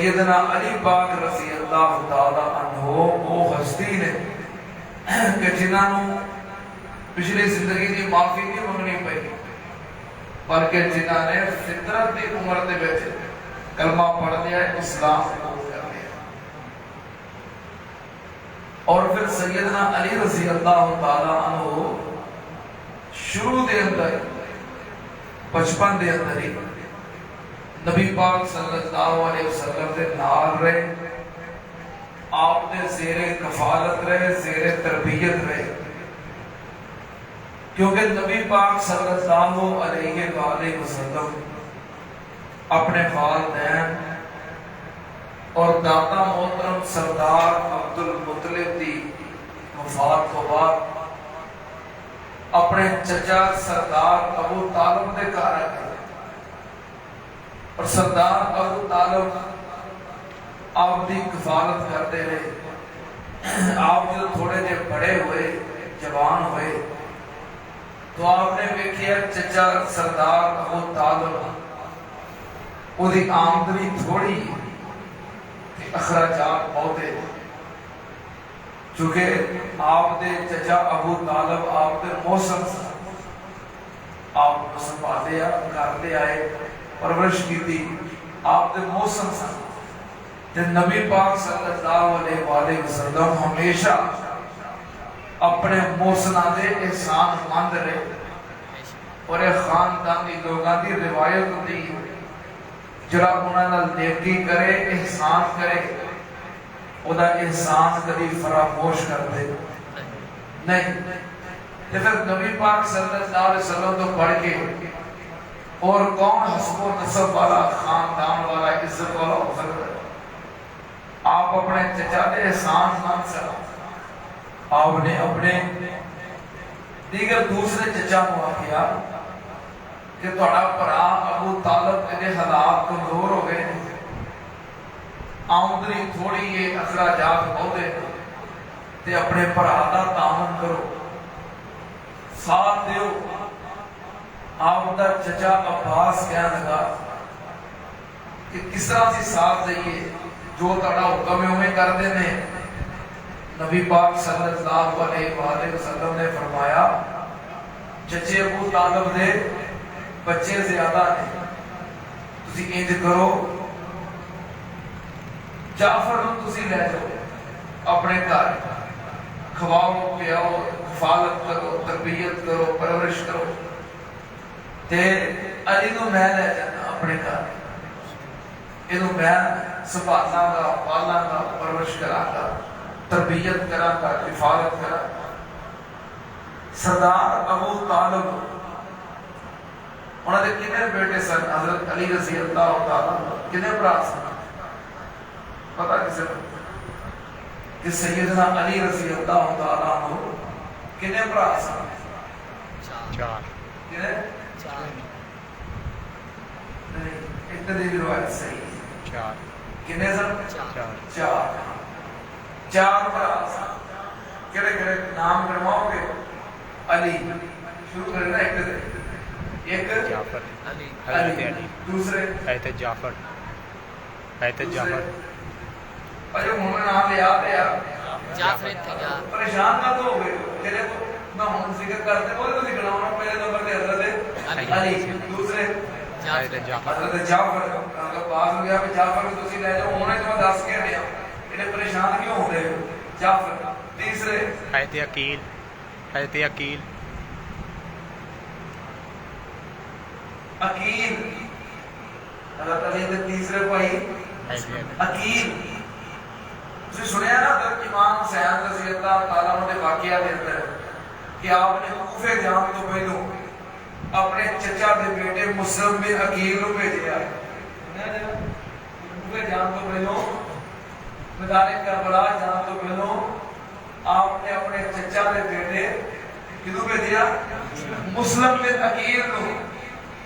سیدنا علی پاک رضی اللہ تعالی عنہ وہ ہستی نے کہ جنہوں پچھلی زندگی دی معافی نہیں منگنی پئی، بلکہ جنہوں نے فطرت دی عمر دے بیٹھے کلمہ پڑھ لیا، اسلام قبول کر لیا۔ اور پھر سیدنا علی رضی اللہ تعالی عنہ شروع دے اندر بچپن دے اندر ہی نبی پاک صلی اللہ علیہ وسلم دے نال رہے، آپ نے زیر کفالت رہے، زیر تربیت رہے، کیونکہ نبی پاک صلی اللہ علیہ وآلہ وسلم اپنے والدین اور دادا محترم سردار عبد المطلب دی وفات کو بعد اپنے چچا سردار ابو طالب دے گھر گئے، اور سردار ابو طالب آپ دی کفالت کرتے رہے۔ آپ جو تھوڑے جے بڑے ہوئے، جوان ہوئے، تو آپ نے دیکھیا چچا سردار ابو طالب وہ دی آمدنی تھوڑی، اخراجات بہت ہے، چونکہ آپ دے چچا ابو طالب آپ دے موسم سے آپ کو سنبھالے کرتے آئے، پرورش کی تھی آپ دے موسم سے، کہ نبی پاک صلی اللہ علیہ وآلہ وسلم ہمیشہ اپنے موسنہ دے احسان مند رہے، اور ایک خاندانی لوگاں دی روایت ہوتی جڑا انہاں نال نیکی کرے، احسان کرے، اودا احسان کبھی فراموش کر دے نہیں۔ پھر نبی پاک صلی اللہ علیہ وسلم تو پڑھ کے اور کون حسب و نسب والا، خاندان والا، عزت والا ہو سکتا ہے؟ آپ اپنے چچا دے احسان مند سے آپ نے اپنے دیگر دوسرے چچا کو کیا کہ تھوڑا پرا ابو طالب کے حالات کمزور ہو گئے، آمدنی تھوڑی ہے، اخراجات بہت ہے، تے اپنے پرا دا تعاون کرو، ساتھ دیو۔ آپ دا چچا عباس کہنے لگا کہ کس طرح سی ساتھ دئیے، جو تڑا حکم ہے ہمیں کر دینے۔ نبی پاک صلی اللہ علیہ وآلہ وسلم نے فرمایا چچے ابو طالب دے بچے زیادہ ہیں، تسی انج کرو جعفر نو تسی لے جاؤ اپنے گھر، کھواؤ پیاؤ، حفاظت کرو، تربیت کرو، پرورش کرو، تے علی نو میں لے جانا اپنے گھر، اینو میں سنبھالاں گا، پالاں گا، پرورش کراں گا، تربیت کراں گا، حفاظت کراں گا۔ سردار ابو طالب انہوں نے کتنے بیٹے سن؟ حضرت علی رضی اللہ تعالیٰ کتنے برا سن؟ پتہ کسے کہ سیدنا علی رضی اللہ تعالیٰ کتنے برا سن؟ چار۔ کتنے؟ نہیں، اتنے بھی روایت صحیح ہے، چار۔ کتنے سن؟ چار۔ چار برا سن۔ کہڑے کہڑے نام کرواؤ گے؟ علی، شروع کرنا ایک دے، ایک جعفر، علی، دوسرے حضرت جعفر، حضرت جعفر، اور جو ہمیں نام یاد ہے جعفر تھے گا، پریشان نہ تو ہو گئے، تیرے تو میں ہم ذکر کرتے بولے تو ذکر ہونا پہلے نمبر پہ حضرت علی، دوسرے حضرت جعفر، حضرت جعفر۔ اگر بات ہو گیا کہ جعفر کو تسی لے جاؤ، انہیں جو دس کے دیا انہیں پریشان کیوں ہو رہے ہو؟ جعفر۔ تیسرے حضرت عقیل، حضرت عقیل، عقیل، حضرت علی کے تیسرے بھائی عقیل۔ تسی سنیا نا حضرت امام حسین رضی اللہ تعالیٰ عنہ نے واقعہ دیتا ہے کہ آپ نے کوفے جان تو پہلو اپنے چچا دے بیٹے مسلم بن عقیل کو بھیجیا، کوفے جان تو پہلو، میدان کربلا جان تو پہلو آپ نے اپنے چچا دے بیٹے کدھوں بھیجیا؟ مسلم بن عقیل کو۔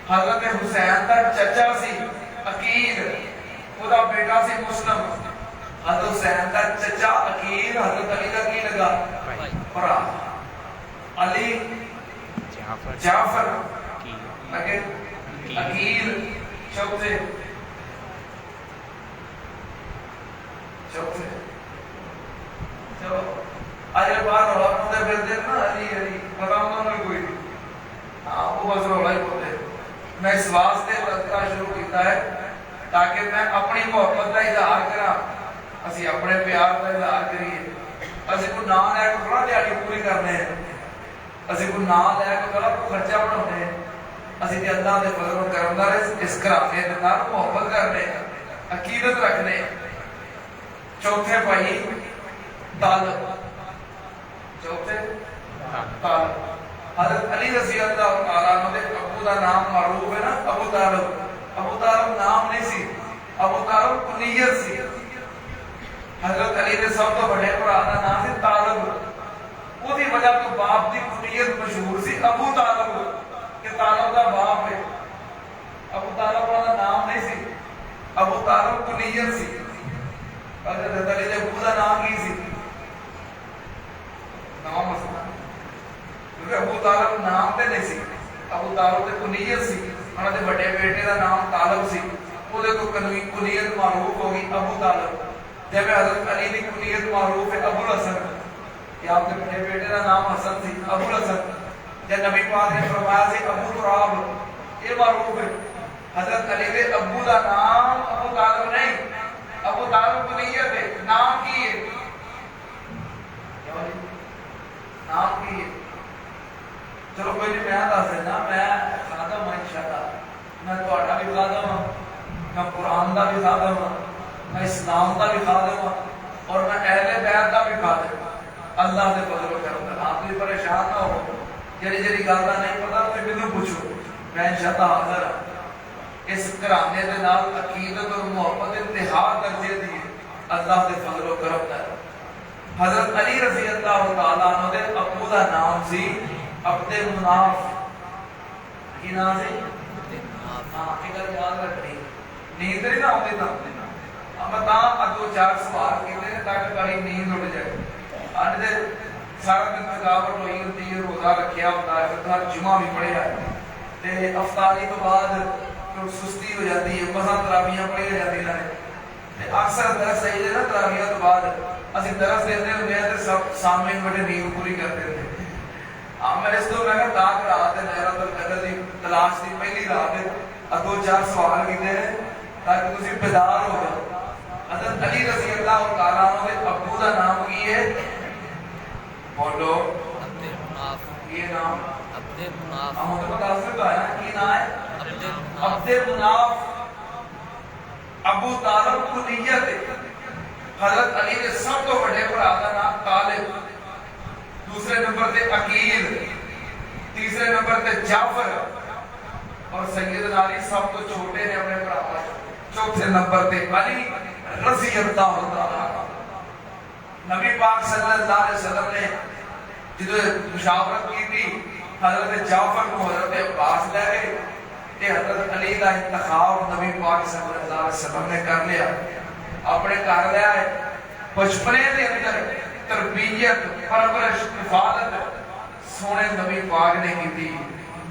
حضرت حسین دا چچا سی عقیل، وہ دا بیٹا سی مسلم۔ حضرت حسین دا چچا عقیل، حضرت علی کا کی لگا؟ پرا۔ علی، جعفر، عقیل، چوتھے چوتھے چلو اج باہر رولا پاؤندے پھردے نا علی علی پتا ہوندا انہاں کوئی نہیں ہاں وہ بس رولا ہی پاؤندے میں اس واسطے تذکرہ شروع کیتا ہے تاکہ میں اپنی محبت کا اظہار کراں اسی اپنے پیار کا اظہار کریے اسی کو نام لے کے تھوڑا دیہڑی پوری کرنے ہیں اسی کو نام لے کے تھوڑا خرچہ بنانے ہیں اسی تے اللہ دے فضل و کرم نال اس گھرانے دے نال محبت کرنے عقیدت رکھنے چوتھے بھائی طالب چوتھے طالب حضرت علی رضی اللہ تعالیٰ عنہ دے ابو دا نام معروف ہے نا ابو طالب نام نہیں سی ابو طالب کنیت سی حضرت علی دے سب تو بڑے بھرا دا نام سی طالب وہ دی وجہ تو باپ دی کنیت مشہور سی ابو طالب کہ طالب دا باپ ہے ابو طالب دا نام نہیں سی ابو طالب کنیت سی حضرت علی دے ابو دا نام کی سی نام مسئلہ کیونکہ ابو طالب نام تے نہیں سی ابو طالب تے کنیت سی انہاں دے بڑے بیٹے دا نام طالب سی او دے تو کنیت معروف ہو گئی ابو طالب جب حضرت علی دی کنیت معروف ہے ابو الحسن کہ آپ کے بڑے بیٹے دا نام حسن سی ابو الحسن جب نبی پاک نے فرمایا سی ابو تراب یہ معروف ہے حضرت علی دے ابو دا نام ابو طالب نہیں ابو طالب کنیت ہے نام کی ہے نام کی ہے چلو کوئی نہیں میں دس دینا میں خادم ہوں انشاءاللہ میں تہاڈا بھی خادم ہوں میں قرآن دا بھی خادم ہوں میں اسلام دا بھی خادم ہوں اور میں اہل بیت دا بھی خادم ہوں اللہ دے فضل و کرم نال آپ بھی پریشان نہ ہو جڑی گل دا نہیں پتہ تے مینوں پوچھو میں انشاءاللہ حاضر ہوں اس گھرانے دے نال عقیدت اور محبت انتہا درجے دی اللہ دے فضل و کرم نال حضرت علی رضی اللہ تعالیٰ عنہ دے ابو دا نام سی عبد مناف کی نام سی ہاں فکر یاد رکھنی نیند نہیں نہ آتی تھا میں تاں دو چار سوال کیتے ہیں تاکہ بڑی نیند اڑ جائے اج دے سارا دن تھکاوٹ ہوئی ہوتی ہے روزہ رکھیا ہوتا ہے پھر جمعہ بھی پڑھیا ہے تے افطاری تو بعد پھر سستی ہو جاتی ہے بساں تراویحاں پڑھی جاندیاں نے تے اکثر درس صحیح ہے نا تراویحاں تو بعد اسی درس دیندے ہوندے ہیں تے سب سامنے بڑے نیند پوری کرتے ہیں میں اس کو میں تاک رات ہے لیلۃ القدر دی تلاش دی پہلی رات ہے دو چار سوال کیتے ہیں تاکہ تسی بیدار ہو جاؤ حضرت علی رضی اللہ تعالیٰ عنہ دے ابو دا نام کی ہے بولو عبد المناف یہ نام عبد المناف ہم تو بتا سکتا ہے نا کی نام ہے عبد المناف ابو طالب کنیت ہے حضرت علی دے سب تو بڑے بھرا دا نام طالب دوسرے نمبر تے عقیل تیسرے نمبر تے جعفر اور سیدنا علی سب تو چھوٹے نے اپنے بھرا چوتھے نمبر تے علی رضی اللہ تعالی نبی پاک صلی اللہ علیہ وسلم نے جدو مشاورت کی تھی حضرت جعفر کو حضرت عباس لے گئے تے حضرت علی کا انتخاب نبی پاک صلی اللہ علیہ وسلم نے کر لیا اپنے گھر لے آئے بچپنے دے اندر تربیت پرورش حفاظت سونے نبی پاک نے کی تھی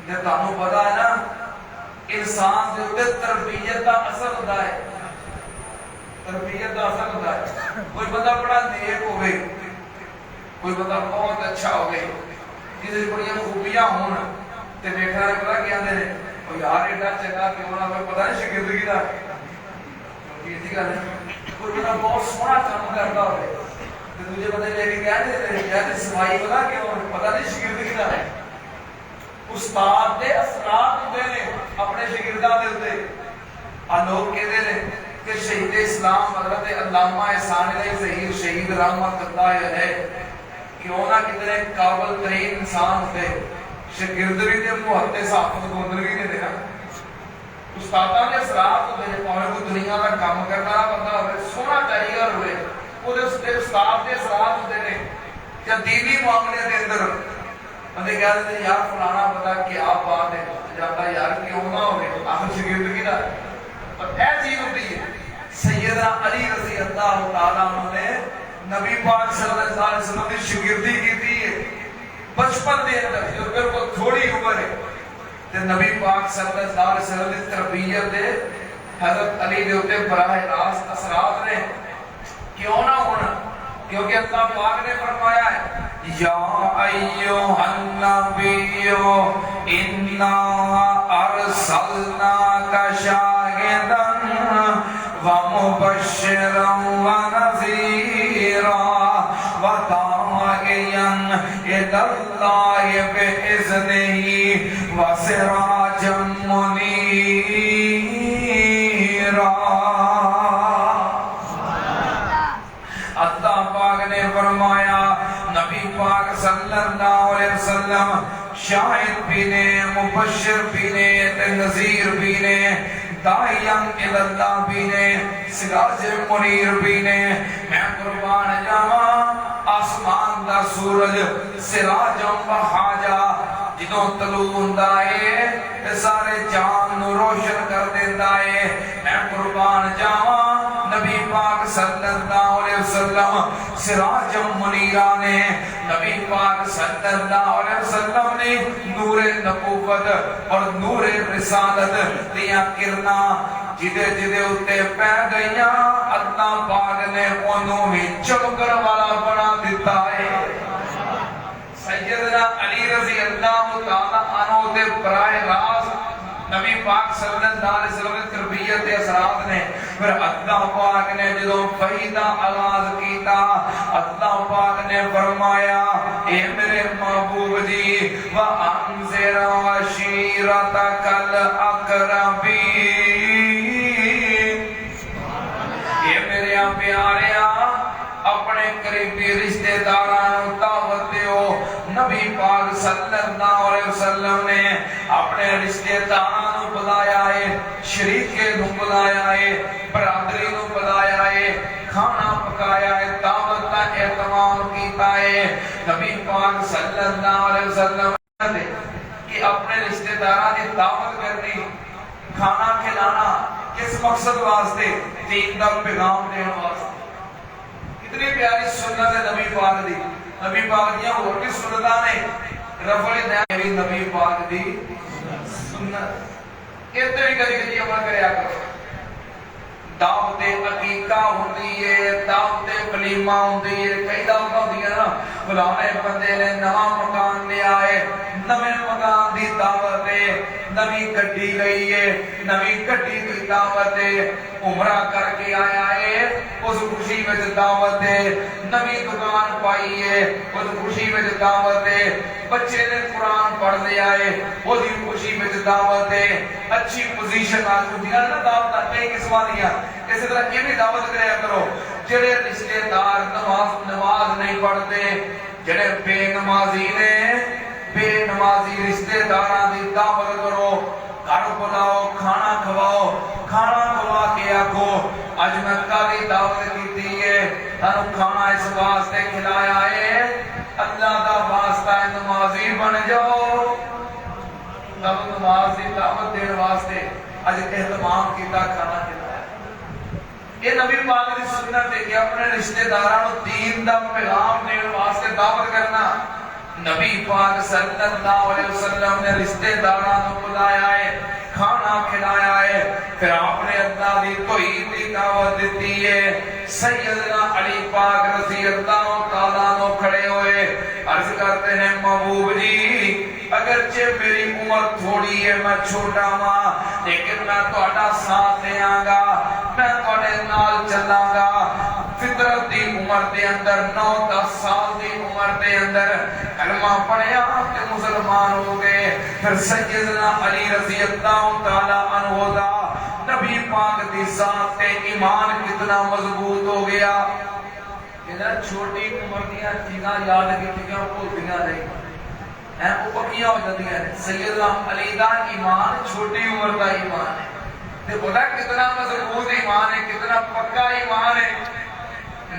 جب تانوں پتا ہے نا انسان دے اوپر تربیت دا اثر ہوتا ہے تربیت دا اثر ہوتا ہے کوئی بندہ بڑا نیک ہوئے کوئی بندہ بہت اچھا ہوئے جسے بڑی خوبیاں ہون تے دیکھنا پتا کیا دے او یار ایڈا چنگا کیوں نہ پتا نہیں شاگردگی دا کیسی گل ہے کوئی بندہ بہت سونا کام کرتا ہوئے دوسرے بندے لے کے کہتے سفائی پتا کیوں پتا نہیں شاگردگی دا ہے استاد دے اثرات ہوندے نے اپنے شاگرداں دے اوتے آ لوگ کہتے ہیں کہ شہید اسلام حضرت علامہ احسان علیہ ظہیر شہید رحمت اللہ علیہ کیوں نہ کتنے قابل ترین انسان ہوتے شاگردگی دے محدث حافظ گوندلوی نے دیکھا استاداں دے اثرات ہوندے نے پاویں کوئی دنیا دا کام کرنا بندہ ہوئے سونا کاریگر ہوئے استاد دے اثرات ہوتے ہیں یا دینی معاملے دے اندر بندے کہتے ہیں یار فلانا پتا کیا بات ہے جاتا یار کیوں نہ ہوئے آخر شاگردگی دا اور اے چیز ہوتی ہے سیدنا علی رضی اللہ تعالیٰ عنہ نے نبی پاک صلی اللہ علیہ وسلم کی شاگردی کی تھی بچپن دے اندر جو بالکل تھوڑی عمر ہے تے نبی پاک صلی اللہ علیہ وسلم کی تربیت دے حضرت علی دے اوپر براہ راست اثرات نے کیوں کیونکہ اللہ پاک نے فرمایا ہے یا ایھا النبی انا ارسلناک شاہدا ومبشرا ونذیرا وداعیا الی اللہ بإذنہ وسراجا منیرا۔ اللہ پاک نے فرمایا نبی پاک صلی اللہ علیہ وسلم شاہد بھی نے، مبشر بھی نے، نذیر بھی نے، داعیاں الی اللہ بھی نے، سراج منیر بھی نے۔ میں قربان جاواں آسمان دا سورج سراج وہاجا جدوں طلوع ہوندا ہے تے سارے جہان نو روشن کر دیندا ہے۔ میں قربان جاواں نبی پاک صلی اللہ علیہ وسلم سراج منیرہ نے، نبی پاک صلی اللہ علیہ وسلم نے نور نبوت اور نور رسالت دیاں کرنا جدے جدے اتے پہ گئیاں اللہ پاک نے انہوں بھی چمکر والا بنا دیتا ہے۔ سیدنا علی رضی اللہ تعالیٰ عنہ دے براہ راست نبی پاک صلی اللہ علیہ وسلم کی تربیت اثرات نے پھر اللہ پاک نے جدوں وحی دا آغاز کیتا اللہ پاک نے فرمایا اے میرے محبوب جی وَأَنذِرْ عَشِيرَتَكَ الْأَقْرَبِينَ، اے میرے پیاریاں اپنے قریبی رشتہ داراں دعوت دیو۔ نبی پاک صلی اللہ علیہ وسلم نے اپنے رشتہ داراں نو بلایا ہے، شریکے نو بلایا ہے، برادری نو بلایا ہے، کھانا پکایا ہے، دعوت کا اہتمام کیتا ہے۔ نبی پاک صلی اللہ علیہ وسلم نے کہ اپنے رشتہ داراں دی دعوت کرنی، کھانا کھلانا کس مقصد واسطے؟ دین دا پیغام دین واسطے۔ کتنی پیاری سنت ہے نبی پاک دی، نبی پاک دیاں اور بھی سنتاں نے، رفع دین نبی پاک دی سنت کہتے بھی کبھی کبھی عمل کریا کرو۔ دعوت عقیقہ ہوندی ہے، دعوت ولیمہ ہوندی ہے، کئی دعوت ہوندی ہے نا، فلانے بندے نے نواں مکان لیا ہے، نویں مکان دی دعوت ہے، نویں گڈی لئی ہے، نویں گڈی دی دعوت ہے، عمرہ کر کے آیا ہے اس خوشی وچ دعوت ہے، نویں دکان پائی ہے اس خوشی وچ دعوت ہے، بچے نے قرآن پڑھ لیا ہے اس خوشی وچ دعوت ہے، اچھی پوزیشن آ چکی ہے نا، دعوت کئی قسماں دیاں۔ اسی طرح یہ بھی دعوت کریا کرو جڑے رشتے دار نماز نہیں پڑھتے، جڑے بے نمازی نے، بے نمازی رشتے داراں دی دعوت کرو، گھر بلاؤ، کھانا کھواؤ، کھانا کھوا کے آکھو اج میں کالی دعوت کیتی ہے، تانوں کھانا اس واسطے کھلایا ہے اللہ دا واسطہ ہے، نمازی بن جاؤ۔ تب نماز دی دعوت دین واسطے اج اہتمام کیتا، کھانا کھلایا۔ یہ نبی پاک دی سنت ہے کہ اپنے رشتہ داراں نوں دین دا پیغام دین واسطے دعوت کرنا۔ نبی پاک صلی اللہ علیہ وسلم نے رشتہ داراں نوں بلایا ہے، کھانا کھلایا ہے، پھر آپ نے اللہ دی توحید دی دعوت دیتی ہے۔ سیدنا علی پاک رضی اللہ تعالیٰ عنہ کھڑے ہوئے عرض کرتے ہیں محبوب جی اگرچہ میری عمر تھوڑی ہے، میں چھوٹا ہاں، لیکن میں تہاڈا ساتھ دیاں گا، میں تہاڈے نال چلاں گا۔ فطرت دی عمر دے اندر 9-10 سال دی عمر دے اندر کلمہ پڑھیا تے مسلمان ہو گئے۔ پھر سیدنا علی رضی اللہ تعالیٰ عنہ دا نبی پاک دی ذات تے ایمان کتنا مضبوط ہو گیا۔ ادھر چھوٹی عمر دیاں چیزاں یاد کیتیاں بھولدیاں نہیں، وہ پکیاں ہو جاتی ہیں۔ سیدنا علی دا ایمان چھوٹی عمر دا ایمان ہے، تے بولا کتنا مضبوط ایمان ہے، کتنا پکا ایمان ہے۔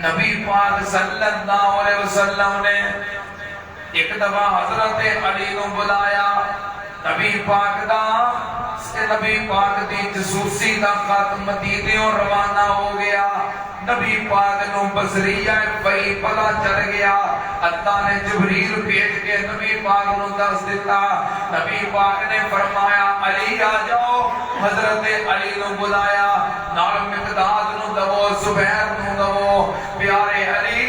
نبی پاک صلی اللہ علیہ وسلم نے ایک دفعہ حضرت علی کو بلایا، نبی پاک دی جسوسی دا خط مدینیوں روانہ ہو گیا۔ نبی پاک نو بصریہ وحی پتہ چل گیا، اللہ نے جبریل بھیج کے نبی پاک نو دس دیتا۔ نبی پاک نے فرمایا علی آ جاؤ، حضرت علی نو بلایا، نال مقداد نو دو، زبیر نو دو، پیارے علی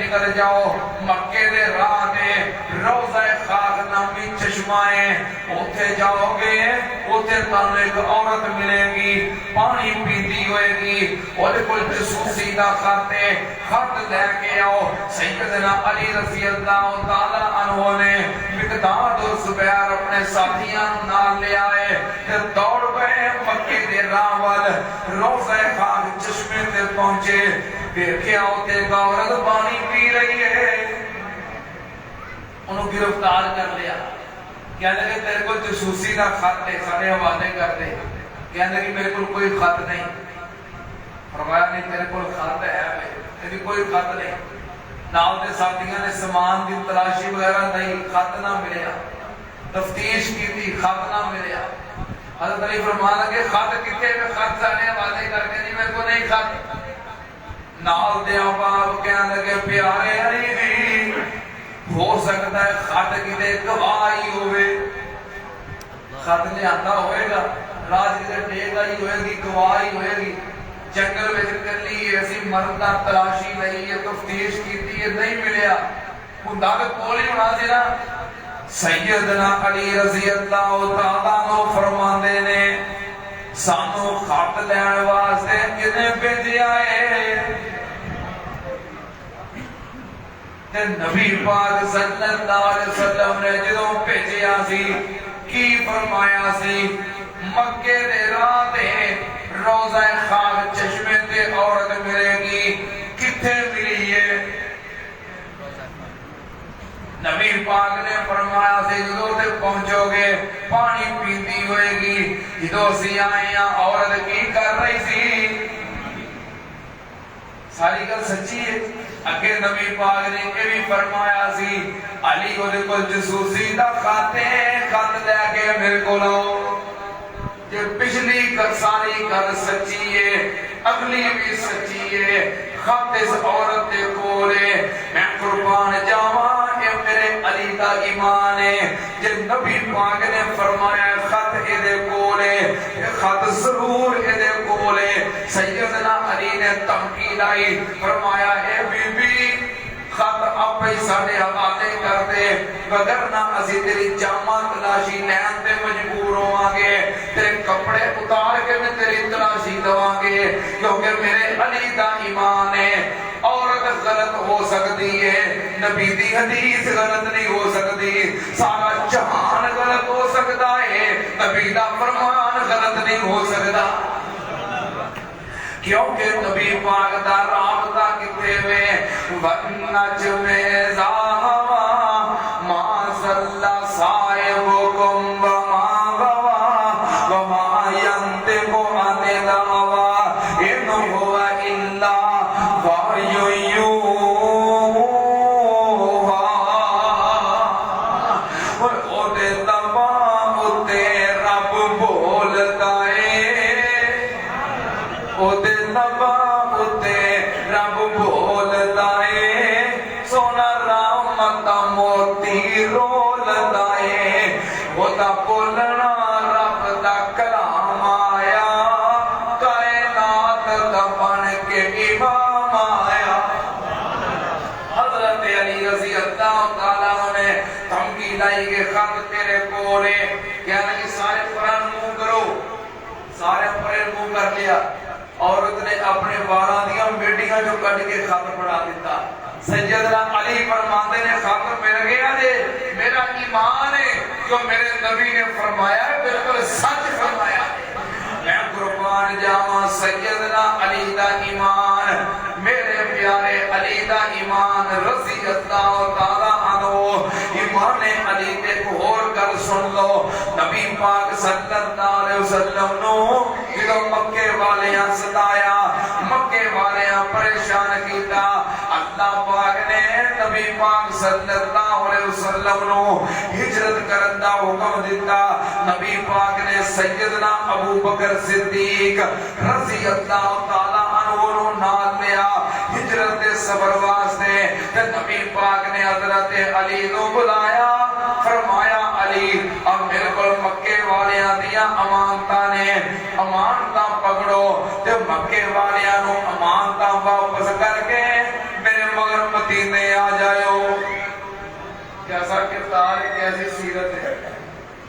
نکل جاؤ مکے دے راہ دے روضہ خاک نامی چشمہ ہے اوتھے جاؤ گے اوتھے تانوں ایک عورت ملے گی پانی پیتی ہوئے گی اور کوئی جسوسی دا خط ہے خط لے کے آؤ سیدنا علی رضی اللہ تعالی عنہ نے مقداد اور زبیر اپنے ساتھیاں نال لے آئے تے دوڑ گئے مکے دے راہ وال روضہ خاک چشمے تے پہنچے دیکھیا ہوتے ایک عورت پانی پی رہی ہے انہوں گرفتار کر لیا کہنے لگے تیرے کو جسوسی کا خط ہے سارے حوالے کر دے کہنے لگے میرے کو کوئی خط نہیں فرمایا نہیں تیرے کو خط ہے میری کوئی خط نہیں نال دے ساتھیاں نے سامان دی تلاشی وغیرہ نہیں خط نہ ملیا تفتیش کی تھی خط نہ ملیا حضرت علی فرمان لگے خط کتے میں خط سارے حوالے کر کے نہیں میرے کو نہیں خط نال دے باپ کہنے لگے پیارے علی دی ہو سکتا ہے خط کتے گواہی ہوئے خط لے آتا ہوئے گا راج کتے ٹیک آئی ہوئے گی گواہی ہوئے گی جنگل میں کر لی ایسی مردہ تلاشی نہیں ہے تفتیش کی تھی نہیں ملیا خدا کے کولی ہونا سی نا سیدنا علی رضی اللہ تعالیٰ عنہ فرماندے نے سانو خط لین واسطے کنے بھیجیا ہے تے نبی پاک صلی اللہ علیہ وسلم نے جدوں بھیجیا سی کی فرمایا سی مکے دے راہ تے روضہ خاک چشمے تے عورت ملے گی کتھے ملی ہے نبی پاک نے فرمایا سے جدو تے پہنچو گے پانی پیتی ہوئے گی جدو سی آئیاں عورت کی کر رہی سی ساری گل سچی ہے اگے نبی پاک نے یہ بھی فرمایا سی علی کو دے کل جسوسی دا خط لے کے میرے کو لاؤ کہ پچھلی ساری گل سچی ہے اگلی بھی سچی ہے خط اس عورت دے کولے میں قربان جاواں کہ میرے علی دا ایمان ہے جے نبی پاک نے فرمایا خط اے دے کولے خط ضرور اے دے کولے سیدنا علی نے تمکی لائی فرمایا اے بی بی خط آپ ہی ساڑے حوالے کر دے وگرنہ اسی تیری جامع تلاشی لین تے مجبور ہوں گے تیرے کپڑے اتار کے میں تیری تلاشی دواں گے کیونکہ میرے علی دا ایمان ہے عورت غلط ہو سکتی ہے نبی دی حدیث غلط نہیں ہو سکتی سارا جہان غلط ہو سکتا ہے نبی دا فرمان غلط نہیں ہو سکتا کیونکہ نبی پاک دا رابطہ کتے میں وَنَّجْمِ زَاهَوَا مَا صَلَّى صَائِبُكُمْ وَمَا غَوَا وَمَا يَنْطِقُ عَنِ الْهَوَىٰ إِنْ هُوَ إِلَّا وَحْيٌ يُوحَىٰ او دے لباں اُتے رب بولتا ہے او دے لباں اُتے رب بولتا ہے سونا رحمت موتی رولتا ہے او دا بولنا رب دا کلام آیا کائنات دا بن کے امام آیا حضرت علی رضی اللہ تعالیٰ نے تمکی لائی کے خط تیرے کولے کہنا کہ سارے قرآن منہ کرو سارے قرآن منہ کر لیا عورت نے اپنے واراں دیاں بیٹیاں جو کٹ کے خط پڑھا دیتا سیدنا علی فرماتے نے خط مل گیا دے میرا ایمان ہے جو میرے نبی نے فرمایا ہے بالکل سچ فرمایا میں قربان جاواں سیدنا علی دا ایمان میرے پیارے علی دا ایمان رضی اللہ تعالی عنہ ایمان علی تے اور گل سن لو نبی پاک صلی اللہ علیہ وسلم نو جدو مکے والیاں ستایا مکے والیاں پریشان کیتا اللہ پاک نے نبی پاک صلی اللہ علیہ وسلم نو ہجرت کرن دا حکم دیتا نبی پاک نے سیدنا ابو بکر صدیق رضی اللہ تعالی عنہ نو نال لیا ہجرت دے سفر واسطے تے نبی پاک نے حضرت علی نو بلایا فرمایا علی اب میرے کو مکے والیاں دیاں امانتاں نے امانتاں پکڑو تے مکے والیاں نو امانتاں واپس کر کے میرے مگر مدینے آ جائیو. کیسا کردار ہے, کیسی سیرت ہے.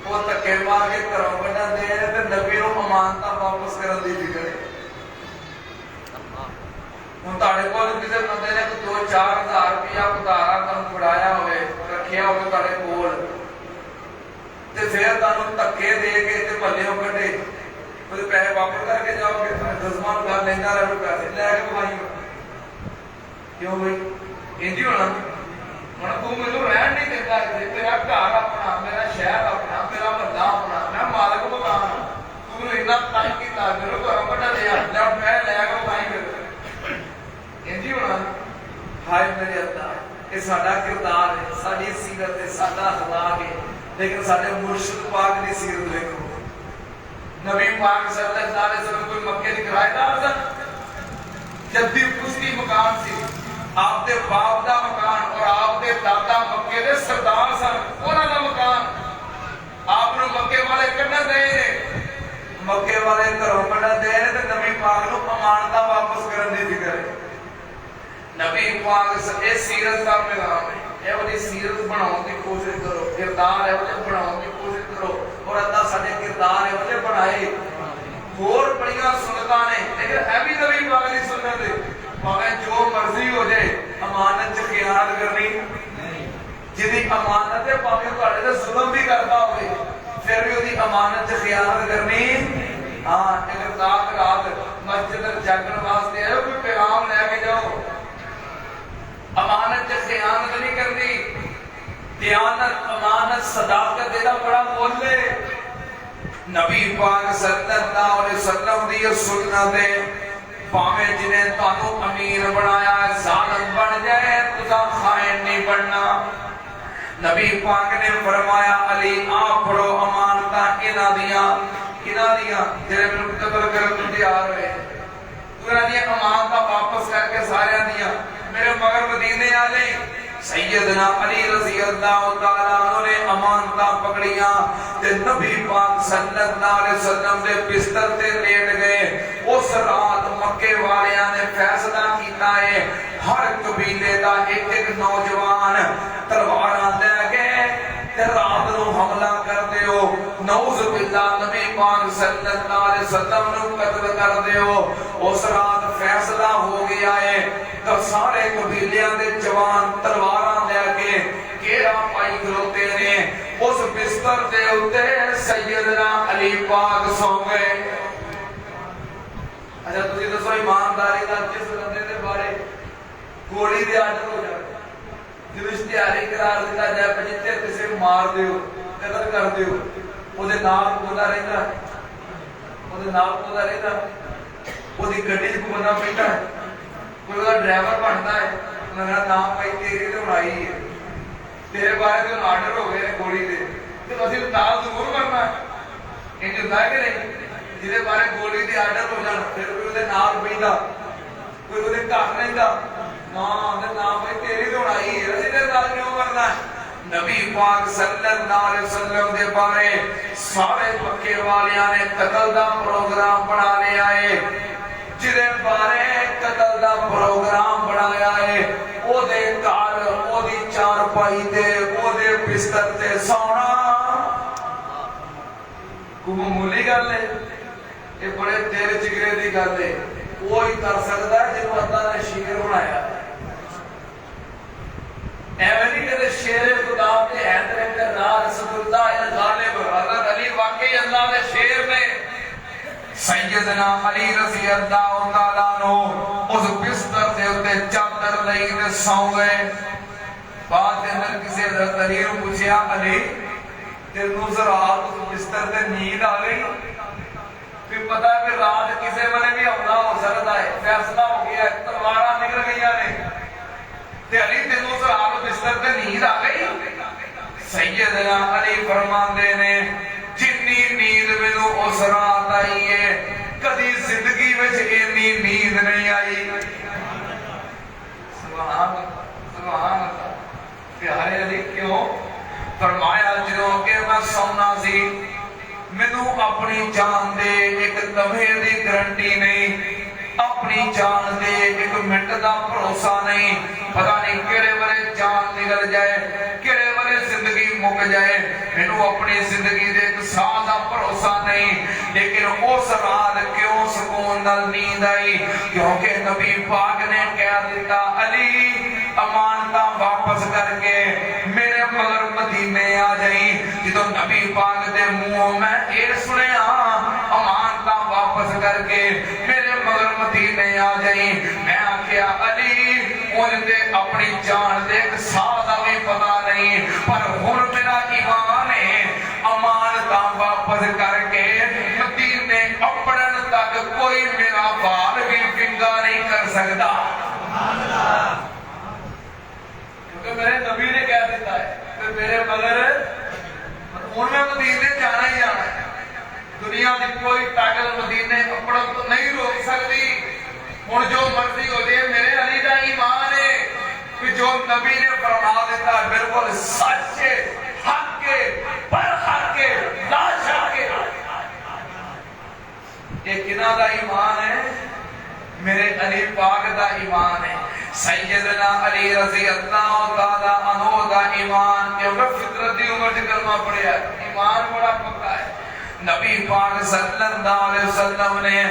وہ تکے مار کے گھروں کڈن دے تے نبی نوں امانتاں واپس کرن دی فکر ہے. ہن تہاڈے کول کسے بندے نے 2-4 ہزار روپیہ ادھارا تانوں فڑایا ہوئے, رکھیا ہوئے تہاڈے کول, تے پھر تانوں تکے دے کے تے بھلیوں کڈے وہ پیسے واپس کر کے جاؤ گے. دسمان گھر لینا رہے پیسے لے کے بھائی کیوں بھائی انجی ہونا. ہوں تو مجھے رہن نہیں دیتا, میرا گھر اپنا, میرا شہر اپنا, میرا بندہ اپنا, میں مالک مکان ہوں. تو مجھے اتنا تنگ کیا, میرے گھر بڑا لیا میں لے کے بھائی پھر انجی ہونا. ہائے میرے اللہ, یہ ساڈا کردار ہے, ساری سیرت ہے, ساڈا اخلاق ہے. لیکن سارے مرشد پاک دی سیرت دیکھو. نبی پاک صلی اللہ علیہ وسلم کوئی مکے دی کرائے دار سن, جدی پشتی مکان سی. آپ دے باپ دا مکان اور آپ دے دادا مکے دے سردار سن, انہاں دا مکان آپ نو مکے والے کڈن دے نے, مکے والے گھروں کڈن دے نے تے نبی پاک نو امانتاں واپس کرن دی فکر ہے. نبی پاک اے سیرت دا پیغام ہے. اے والی سیرت بناؤن دی کوشش کرو, کردار ہے وہ بناؤن دی کوشش کرو, اور اللہ سارے کردار ہے وہ بنائے. اور بڑیاں سنتاں نے, لیکن ہے بھی نبی پاک دی سنت ہے. بھاویں جو مرضی ہو جائے, امانت چ خیانت کرنی جدی امانت ہے, بھاویں تہاڈے تے ظلم بھی کردا ہوئے پھر بھی اودی امانت چ خیانت کرنی. ہاں اگر رات مسجد جاگن واسطے آئے کوئی پیغام لے کے جاؤ, امانت چ خیانت نہیں کرنی. دیانت, امانت, صداقت دا بڑا مول ہے. نبی پاک صلی اللہ علیہ وسلم دی سنت ہے, پاویں جنہیں تانوں امیر بنایا ہے ظالم بن جائے, تساں خائن نہیں بننا. نبی پاک نے فرمایا علی آپ پڑھو امانتاں انہاں دیاں جڑے مینوں قتل کرن نوں تیار ہوئے, انہاں دیاں امانتاں واپس کر کے سارے دیاں میرے مگر مدینے والے. سیدنا علی رضی اللہ تعالیٰ عنہ نے امانتاں پکڑیاں تے نبی پاک صلی اللہ علیہ وسلم دے بستر تے لیٹ گئے. اس رات مکے والیاں نے فیصلہ کیتا ہے ہر قبیلے دا ایک ایک نوجوان تلواراں لے کے تے رات نو حملہ کر دیو, نعوذ باللہ نبی پاک صلی اللہ علیہ وسلم نو قتل کر دیو. اس رات فیصلہ ہو گیا ہے تو سارے قبیلیاں دے جوان تلواراں لے کے گھیرا پائی کھلوتے نے. اس بستر دے اوتے سیدنا علی پاک سو گئے. اچھا تسی دسو ایمانداری دا جس بندے دے بارے گولی دے آرڈر ہو جائے, جو اشتہاری قرار دیتا جائے جتنے کسے مار دیو, قتل کر دیو, وہ دے نام کودا رہتا ہے, وہ دے نام کودا رہتا ہے, وہ دی گڈی کو بندہ بیٹھا ہے, کوئی وہ ڈرائیور بنتا ہے, میرا نام بھائی تیری تو بڑائی ہے, تیرے بارے جو آرڈر ہو گئے گولی دے, تو اسی نام ضرور کرنا ہے. ان جو ہے کہ نہیں جہے بارے گولی دے آرڈر ہو جانا, پھر کوئی وہ نام بیٹھا, کوئی وہ گھر نہیں تھا, نام بھائی تیری تو بڑائی ہے, اسی دے نال کیوں کرنا ہے. نبی پاک صلی اللہ علیہ وسلم دے بارے سارے مکے والیاں نے قتل دا پروگرام بنا لیا ہے. جدے بارے قتل دا پروگرام بنایا ہے او دے گھر, او دی چارپائی تے, او دے بستر تے سونا کوئی معمولی گل ہے, یہ بڑے دل جگرے دی گل ہے. وہی کر سکتا ہے جنہوں اللہ نے شیر بنایا. ایویں نہیں کہ شیر خدا کے حیدر کرار رسول اللہ غالب حضرت علی واقعی اللہ نے شیر نے. سیدنا علی رضی اللہ تعالیٰ عنہ اس بستر دے اوتے چادر لئی تے سو گئے. بعد اندر کسی حضرت علی نوں پوچھیا, علی تینوں رات اس بستر تے نیند آ گئی؟ پھر پتا ہے کہ رات کسی ویلے بھی آنا ہو سکتا ہے, فیصلہ ہو گیا ہے, تلواراں نکل گئیاں نے, تے علی تینوں رات بستر تے نیند آ گئی؟ سیدنا علی فرماندے نے جتنی نیند مینوں اس رات آئی ہے کدی زندگی وچ اتنی نیند نہیں آئی. سبحان اللہ, سبحان اللہ. پیارے علی کیوں فرمایا جدوں کہ میں سونا سی مینوں اپنی جان دے ایک لمحے دی گارنٹی نہیں, اپنی جان دے ایک منٹ دا بھروسہ نہیں پتہ نہیں کیڑے ویلے جان نکل جائے کیڑے ویلے زندگی مک جائے مینوں اپنی زندگی دے ایک سال دا بھروسہ نہیں لیکن اس رات کیوں سکون نال نیند آئی کیونکہ نبی پاک نے کہہ دیتا علی امانتاں واپس کر کے میرے مگر مدینے آ جائیں جدو نبی پاک دے منہوں میں اے سنیا امانتاں واپس کر کے میرے مگر مدینے آ جائیں میں آکھیا علی ان دے اپنی جان دے ایک سال دا بھی پتہ نہیں پر ہن میرا ایمان ہے امانتاں واپس کر کے مدینے اپڑن تک کوئی میرا بال بھی فنگا نہیں کر سکتا کیونکہ میرے نبی نے کہہ دیتا ہے کہ میرے مگر ان میں مدینے جانا ہی جانا ہے دنیا کی کوئی طاقت مدینے اپڑن تو نہیں روک سکتی ہن جو مرضی ہو جائے میرے علی دا ایمان ہے کہ جو نبی نے فرما دیتا ہے بالکل سچ ہے حق ہے برحق ہے لا شک ہے یہ کنہ دا ایمان ہے میرے علی پاک دا ایمان ہے سیدنا علی رضی اللہ تعالی عنہ دا ایمان کیونکہ فطرتی عمر سے کلمہ پڑھیا ایمان بڑا پکا ہے نبی پاک صلی اللہ علیہ وسلم نے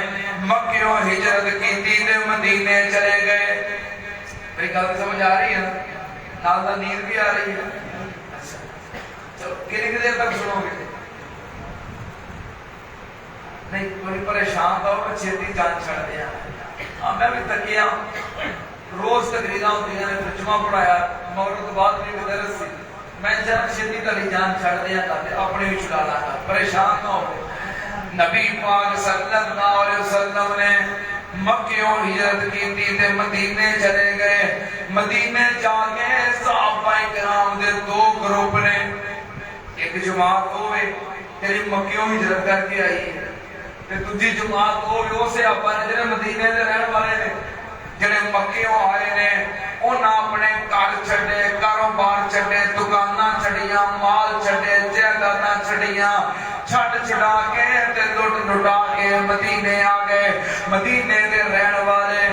مکیوں ہجرت کی دے مدینے چلے گئے میری گل سمجھ آ رہی ہے نال دا نیند بھی آ رہی ہے چلو کتنی دیر تک سنو گے نہیں کوئی پریشان تو چھتی جان چھڑ دیا میں بھی تکیا روز تقریرا ہوتی ہیں ترجمہ پڑھایا مغرب تو بعد بھی درس سی میں جب چھتی تلی جان چھڑ دیا تاکہ اپنے بھی چھڑا لانا پریشان نہ ہو نبی پاک صلی اللہ علیہ وسلم نے مکیوں ہجرت کی تے مدینے چلے گئے مدینے جا کے صحابہ کرام دے دو گروپ نے ایک جماعت ہوئے تیری مکیوں ہجرت کر کے آئی ہے دوسری جماعت ہوئے اسے آپ نے جنہیں مدینے دے رہن والے نے جنہیں مکیوں آئے نے انہاں اپنے گھر چھڈے کاروبار چھڈے دکاناں چھڈیاں مال چھڈے جائیداداں چھڈیاں چھڈ چھڈا کے تے لٹ لٹا کے مدینے آ گئے مدینے دے رہن والے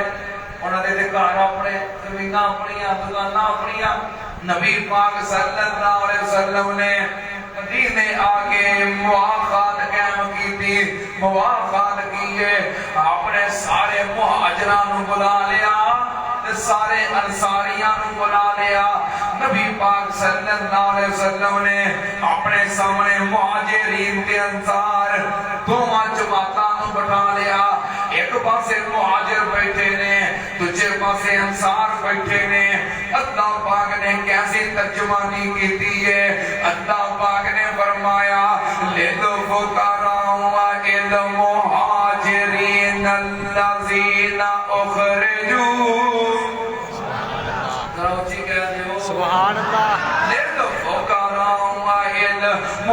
انہاں دے گھر اپنے زمیناں اپنیاں دکاناں اپنیاں نبی پاک صلی اللہ علیہ وسلم نے مدینے آگے مواقعات قائم کی تھی مواقعات کیے اپنے سارے مہاجران بلا لیا سارے انصاریان بلا لیا نبی پاک صلی اللہ علیہ وسلم نے اپنے سامنے مہاجرین تے انصار دوواں جماعتاں نوں بٹھا لیا ایک پاسے مہاجر بیٹھے نے دوسرے پاسے انصار بیٹھے نے اللہ پاک نے کیسی ترجمانی کی ہے اللہ پاک نے فرمایا للفقراء والمهاجرين الذين اخرجوا سبحان اللہ للفقراء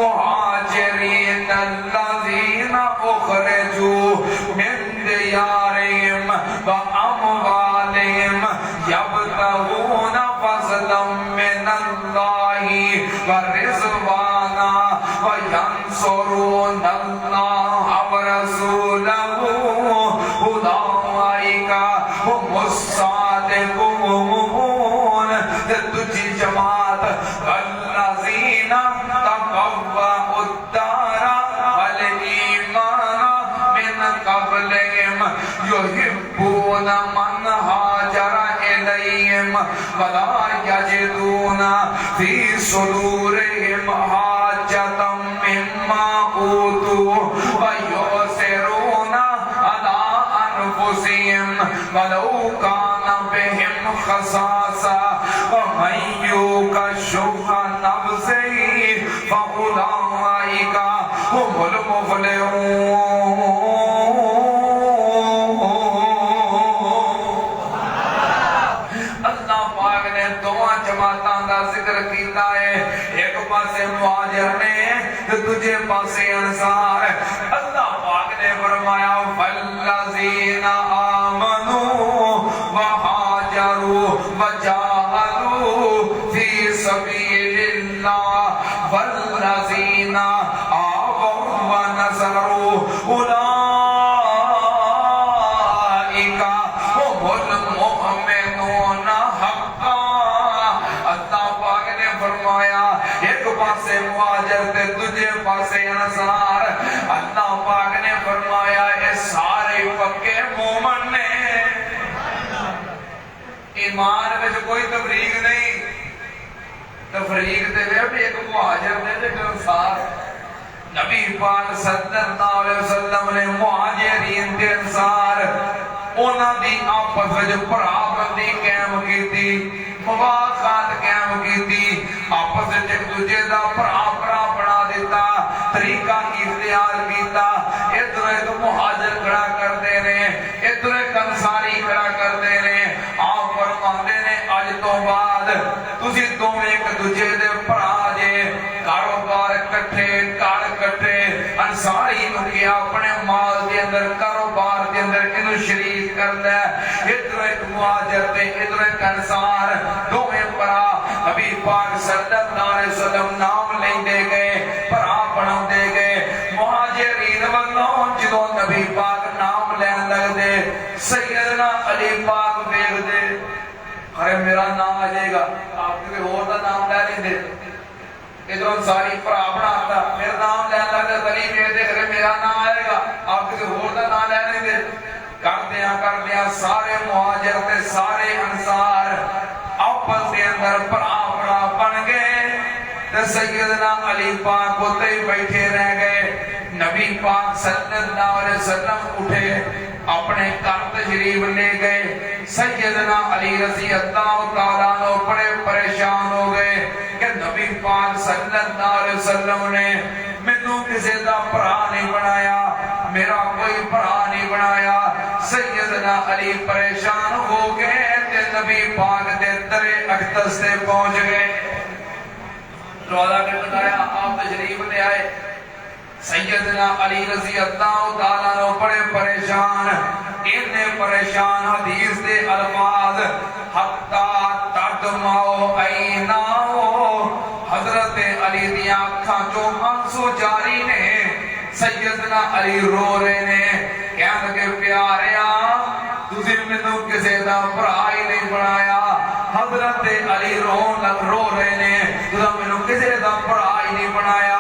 والمهاجرين الذين اخرجوا من ديارهم واموالهم يبتغون فضلا من الله ورضوانا وينصرون الله ورسوله اولئك هم الصادقون تجھی جماعت والذین تبوأوا الدار والایمان من قبلهم يحبون من هاجر إليهم ولا يجدون في صدورهم حاجة مما أوتوا ويؤثرون على أنفسهم ولو كان بهم خصاصة ومن يوق شح نفسه فأولئك هم المفلحون ذکر کیتا ہے ایک پاسے مہاجر نے دوسرے پاسے انصار اللہ پاک نے فرمایا والذین آمنوا وہاجروا وجاہدوا فی سبیل اللہ والذین آووا ونصروا اولئک پاسے مہاجر تے دوجے پاسے انصار. اللہ پاک نے فرمایا اے سارے پکے مومن نے. ایمان وچ کوئی تفریق نہیں. تفریق تے وی ایک مہاجر نے تے انصار. نبی پاک صلی اللہ علیہ وسلم نے مہاجرین تے انصار انہاں دی آپس وچ بھرا بندی قائم کیتی, مواخات قائم کیتی, آپس وچ ایک دوجے دا بھرا بنا دیتا, طریقہ اختیار کیتا. ادھر ایک مہاجر کھڑا کرتے نے, ادھر ایک انصاری کھڑا کرتے نے. آپ فرماندے نے اج تو بعد تسی دوویں ایک دوجے دے بھرا جے, کاروبار کٹھے, گھر کٹھے. انصاری نو کہ اپنے مال دے اندر, کاروبار دے اندر اینو شریک کردا ہے. ادھر ایک مہاجر تے ادھر ایک انصار دوویں بھرا نبی پاک صلی اللہ علیہ وسلم نام لیندے گئے, بھرا بناندے گئے. مہاجرین والوں جدوں نبی پاک نام لین لگدے سیدنا علی پاک ویکھدے, ارے میرا نام آ جائے گا, آپ کسی اور دا نام لے لیندے. ادھر ساری بھرا بناتا, میرا نام لین لگدا, علی ویکھدے ارے میرا نام آئے گا, آپ کسی اور دا نام لے لیندے. کردیاں سارے مہاجر تے سارے انصار آپس دے اندر بھرا بن گئے تے سیدنا علی پاک اتے ہی بیٹھے رہ گئے. نبی پاک صلی اللہ علیہ وسلم اٹھے, اپنے گھر تشریف لے گئے. سیدنا علی رضی اللہ تعالیٰ عنہ بڑے پریشان ہو گئے کہ نبی پاک صلی اللہ علیہ وسلم نے مینوں کسی دا بھرا نہیں بنایا, میرا کوئی بھرا نہیں بنایا. سیدنا علی پریشان ہو گئے تے نبی پاک دے در اقدس تے پہنچ گئے. دروازہ کھٹکھٹایا, آپ تشریف لے آئے. سیدنا علی رضی اللہ تعالیٰ عنہ بڑے پریشان, اتنے پریشان حدیث دے الفاظ حتی تدمعو عیناہو, حضرت علی دیاں آنکھاں چوں آنسو جاری نے. سیدنا علی رو رہے نے, کہنے لگے پیاریا تسی مینوں کسے دا بھرا ہی نہیں بنایا. حضرت علی رو رہے نے, تسی مینوں کسے دا بھرا ہی نہیں بنایا.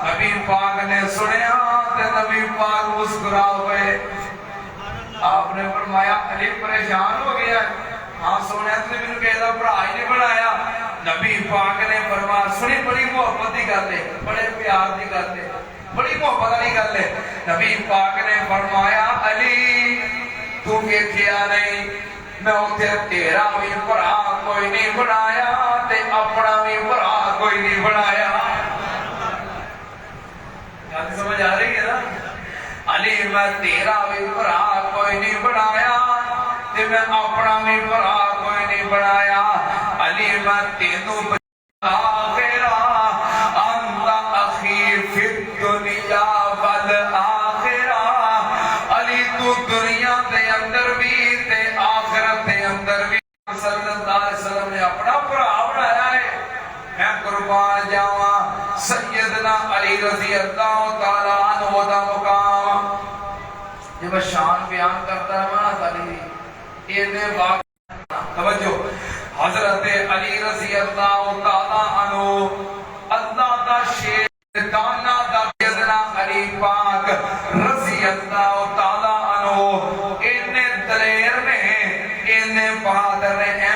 نبی پاک نے سنیا تے نبی پاک مسکرا ہوئے. آپ نے فرمایا علی پریشان ہو گیا, ہاں سونے تھی مینوں کسے دا بھرا ہی نہیں بنایا. نبی پاک نے فرمایا سنی, بڑی محبت دی گل ہے, بڑے پیار دی گل ہے, بڑی محبت والی گل ہے. نبی پاک نے فرمایا علی تو ویکھیا نہیں, میں اوتھے تیرا بھی بھرا کوئی نہیں بنایا تے اپنا بھی بھرا کوئی نہیں بنایا. گل سمجھ آ رہی ہے نا؟ علی میں تیرا بھی بھرا کوئی نہیں بنایا تے میں اپنا بھی بھرا کوئی نہیں بنایا. علی میں تینوں آخرا انت اخی فی الدنیا والآخرہ. علی تو دنیا دے اندر بھی تے آخرت دے اندر بھی صلی اللہ علیہ وسلم نے اپنا بھرا بنایا ہے. میں قربان جاواں سیدنا علی رضی اللہ تعالیٰ عنہ دا مقام جب شان بیان کرتا ہے نا علی اینے واقع توجہ. حضرت علی رضی اللہ تعالیٰ عنہ اللہ دا شیر دانا دا سیدنا علی پاک رضی اللہ تعالیٰ عنہ اینے دلیر نے, اینے بہادر نے,